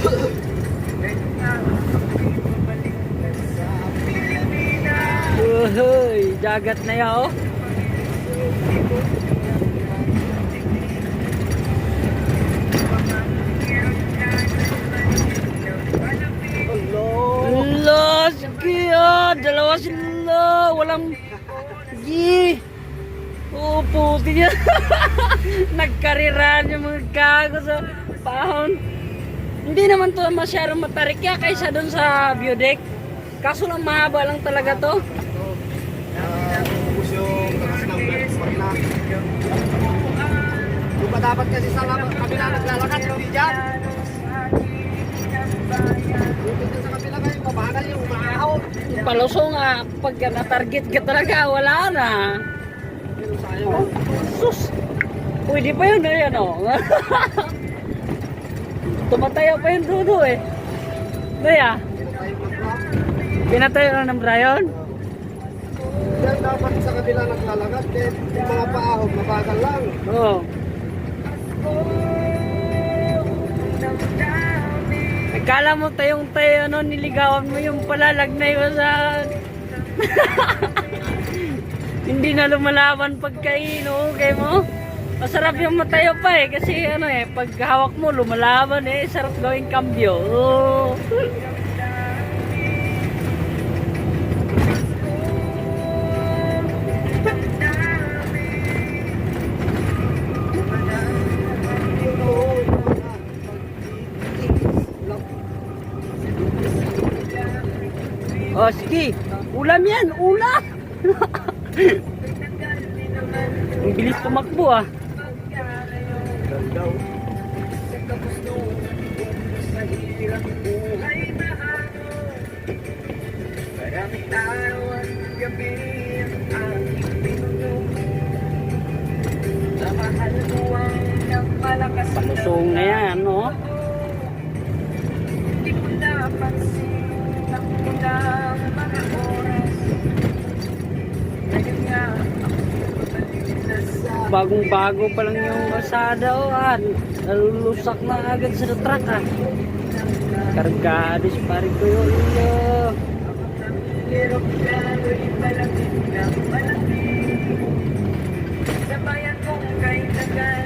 Uy, dagat na yan oh. Hello, sige ah, dalawa sila, walang gi. Oh, puti niya. Nagkariran yung mga gago sa pahon. Hindi naman to masyadong matarik ya kaysa doon sa view deck. Kaso lang mahaba lang talaga to. Di ba dapat kasi sa kabila naglalakad, hindi dyan? Dito sa kabila kayo, mabagal yung umaahaw. Palusong nga, pag na-target ka talaga, wala na. Pero sayang. Sus! Pwede pa yun, ayan o. Tumatayo pa yung dudo eh. Kaya, pinatayo na ng Brian. Yan dapat sa kabila naglalakad, yung mga paahon, mabagal lang. Oo. Akala mo tayong tayo, ano, niligawan mo yung palalagnay mo sa... Hindi na lumalaban pagkaino, okay mo? Masarap yung matayo pa eh, kasi ano eh, pag hawak mo lumalaban eh, sarap gawing kambyo. Oh. Oh, sige. Ulam yan, ulam. Ang bilis tumakbo ah. Palusong na yan, no? Bagong-bago pa lang yung masada o nalulusak na agad sa truck ah. Kargadis pa rin ko yun. Sabayan kong kay tagal